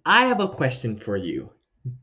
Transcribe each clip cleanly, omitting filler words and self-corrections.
I have a question for you.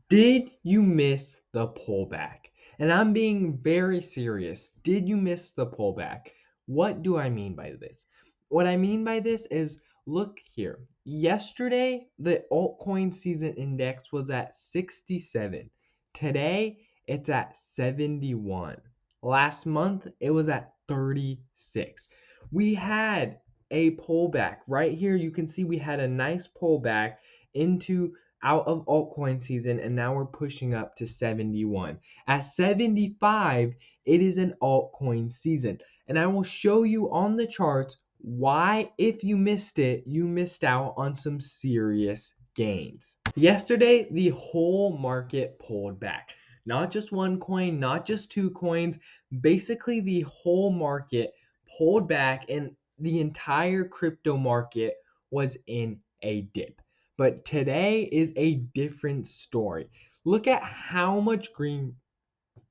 Did you miss the pullback? And I'm being very serious. Did you miss the pullback? What do I mean by this? What I mean by this is look here. Yesterday, the altcoin season index was at 67. Today, it's at 71. Last month, it was at 36. We had a pullback. Right here, you can see we had a nice pullback into out of altcoin season, and now we're pushing up to 71. At 75, it is an altcoin season, and I will show you on the charts why, if you missed it, you missed out on some serious gains. Yesterday, the whole market pulled back. Not just one coin, not just two coins, basically the whole market pulled back, and the entire crypto market was in a dip. But today is a different story. Look at how much green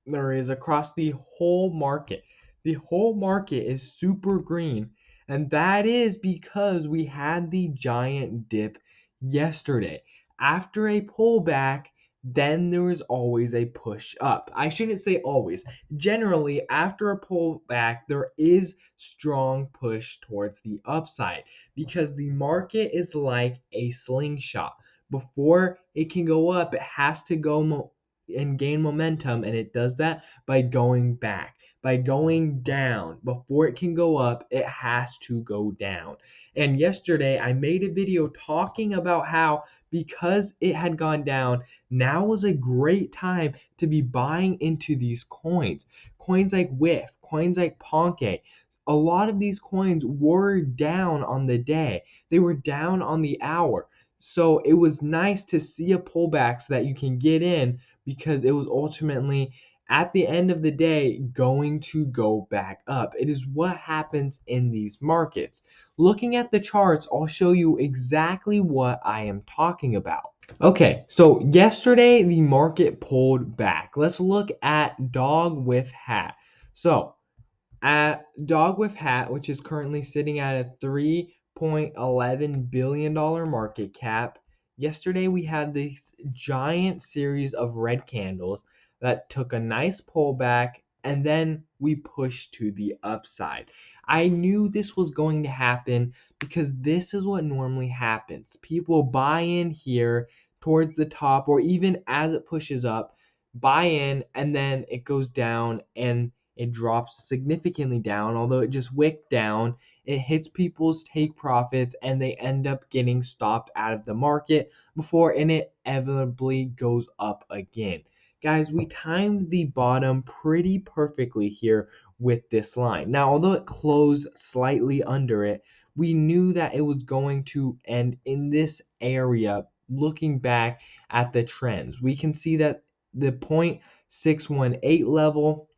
there is across the whole market. The whole market is super green, and that is because we had the giant dip yesterday. After a pullback, then there is always a push up. I shouldn't say always. Generally, after a pullback, there is strong push towards the upside because the market is like a slingshot. Before it can go up, it has to go and gain momentum, and it does that by going back, by going down. Before it can go up, it has to go down. And yesterday I made a video talking about how, because it had gone down, now was a great time to be buying into these coins like WIF, coins like Ponke. A lot of these coins were down on the day, they were down on the hour. So it was nice to see a pullback so that you can get in, because it was ultimately, at the end of the day, going to go back up. It is what happens in these markets. Looking at the charts, I'll show you exactly what I am talking about. Okay, so yesterday the market pulled back. Let's look at Dog with Hat. So at Dog with Hat, which is currently sitting at a $3.11 billion market cap, yesterday we had this giant series of red candles that took a nice pullback, and then we pushed to the upside. I knew this was going to happen because this is what normally happens. People buy in here towards the top, or even as it pushes up, buy in, and then it goes down and it drops significantly down. Although it just wicked down, it hits people's take profits, and they end up getting stopped out of the market before it inevitably goes up again. Guys, we timed the bottom pretty perfectly here with this line. Now, although it closed slightly under it, we knew that it was going to end in this area. Looking back at the trends, we can see that the 0.618 level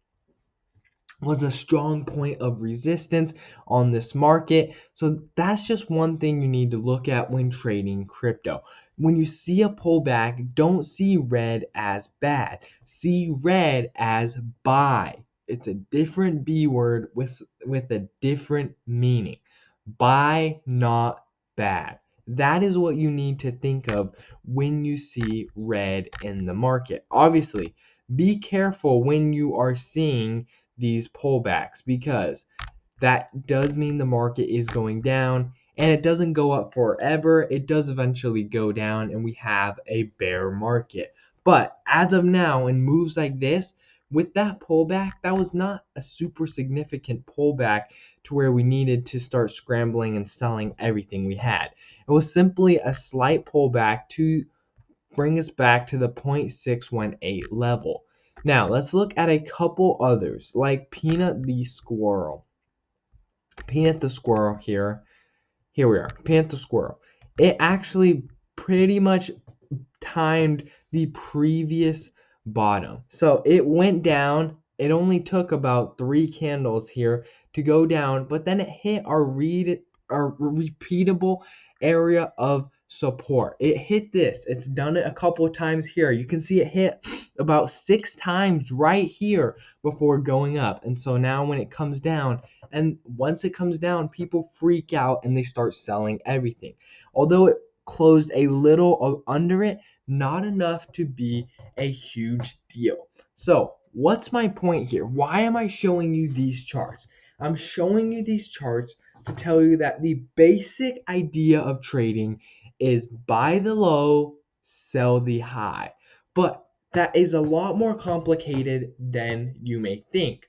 was a strong point of resistance on this market. So that's just one thing you need to look at when trading crypto. When you see a pullback, don't see red as bad. See red as buy. It's a different B word with a different meaning. Buy, not bad. That is what you need to think of when you see red in the market. Obviously, be careful when you are seeing these pullbacks, because that does mean the market is going down, and it doesn't go up forever. It does eventually go down, and we have a bear market. But as of now, in moves like this, with that pullback, that was not a super significant pullback to where we needed to start scrambling and selling everything we had. It was simply a slight pullback to bring us back to the 0.618 level. Now, let's look at a couple others, like Peanut the Squirrel. Peanut the Squirrel here. Here we are. Peanut the Squirrel. It actually pretty much timed the previous bottom. So it went down. It only took about 3 candles here to go down, but then it hit our repeatable area of support. It hit this. It's done it a couple of times here. You can see it hit about 6 times right here before going up. And so now when it comes down, and once it comes down, people freak out and they start selling everything. Although it closed a little under it, not enough to be a huge deal. So, what's my point here? Why am I showing you these charts? I'm showing you these charts to tell you that the basic idea of trading is buy the low, sell the high. But that is a lot more complicated than you may think.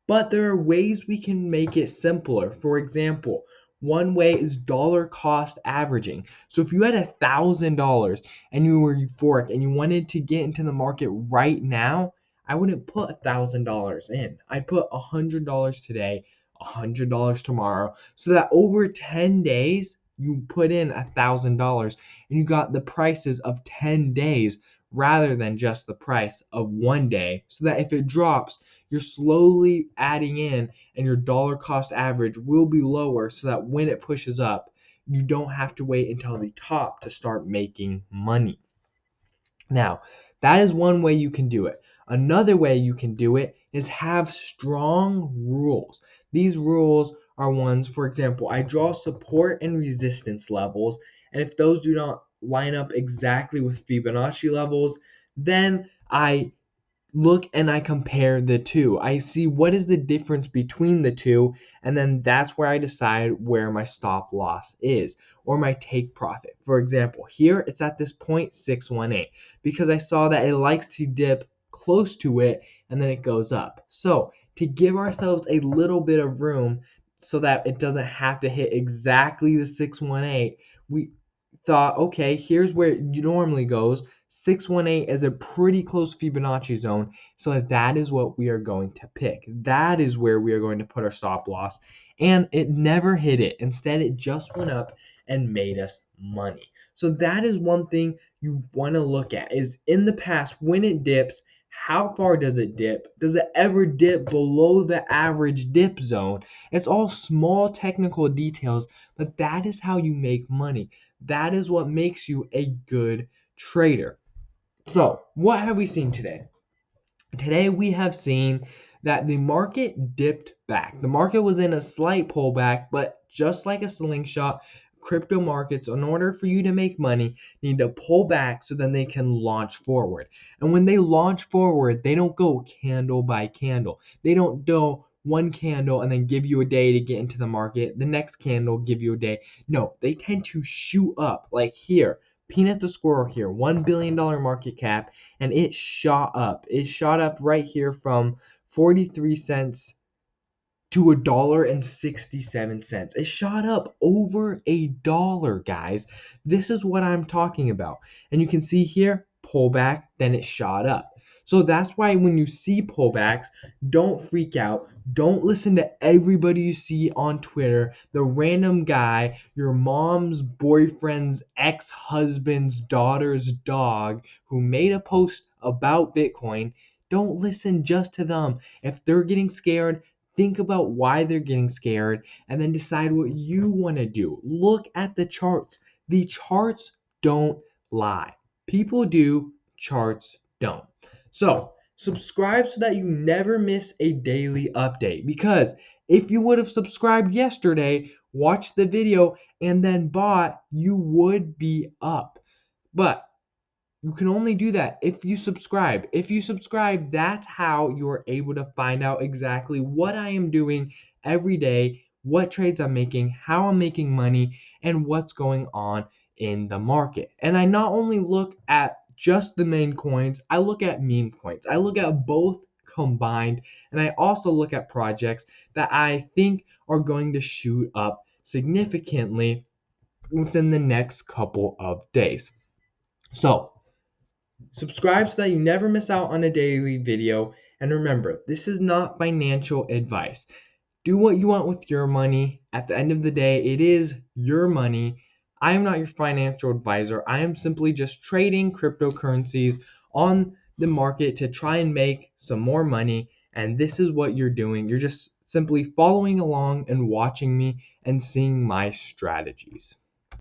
But there are ways we can make it simpler. For example, one way is dollar cost averaging. So if you had $1,000 and you were euphoric and you wanted to get into the market right now, I wouldn't put $1,000 in. I'd put $100 today, $100 tomorrow, so that over 10 days you put in $1,000 and you got the prices of 10 days rather than just the price of one day, so that if it drops, you're slowly adding in and your dollar cost average will be lower, so that when it pushes up, you don't have to wait until the top to start making money. Now, that is one way you can do it. Another way you can do it is have strong rules. These rules are ones, for example, I draw support and resistance levels, and if those do not line up exactly with Fibonacci levels, then I look and I compare the two. I see what is the difference between the two, and then that's where I decide where my stop loss is or my take profit. For example, here it's at this 0.618 because I saw that it likes to dip close to it and then it goes up. So to give ourselves a little bit of room so that it doesn't have to hit exactly the 618, we thought, okay, here's where it normally goes. 618 is a pretty close Fibonacci zone, so that is what we are going to pick. That is where we are going to put our stop loss, and it never hit it. Instead, it just went up and made us money. So that is one thing you want to look at, is in the past when it dips, how far does it dip? Does it ever dip below the average dip zone? It's all small technical details, but that is how you make money. That is what makes you a good trader. So, what have we seen today? Today we have seen that the market dipped back. The market was in a slight pullback, but just like a slingshot, crypto markets, in order for you to make money, need to pull back so then they can launch forward. And when they launch forward, they don't go candle by candle. They don't do one candle and then give you a day to get into the market. The next candle give you a day. No, they tend to shoot up like here. Peanut the Squirrel here, $1 billion market cap, and it shot up. It shot up right here from 43 cents to $1.67. It shot up over $1, guys. This is what I'm talking about. And you can see here, pullback, then it shot up. So that's why when you see pullbacks, don't freak out. Don't listen to everybody you see on Twitter, the random guy, your mom's boyfriend's ex-husband's daughter's dog who made a post about Bitcoin. Don't listen just to them. If they're getting scared, think about why they're getting scared and then decide what you want to do. Look at the charts. The charts don't lie. People do, charts don't. So, subscribe so that you never miss a daily update. Because if you would have subscribed yesterday, watched the video, and then bought, you would be up. But you can only do that if you subscribe. If you subscribe, that's how you're able to find out exactly what I am doing every day, what trades I'm making, how I'm making money, and what's going on in the market. And I not only look at just the main coins, I look at meme coins. I look at both combined, and I also look at projects that I think are going to shoot up significantly within the next couple of days. So, subscribe so that you never miss out on a daily video. And remember, this is not financial advice. Do what you want with your money. At the end of the day, it is your money. I am not your financial advisor. I am simply just trading cryptocurrencies on the market to try and make some more money. And this is what you're doing. You're just simply following along and watching me and seeing my strategies.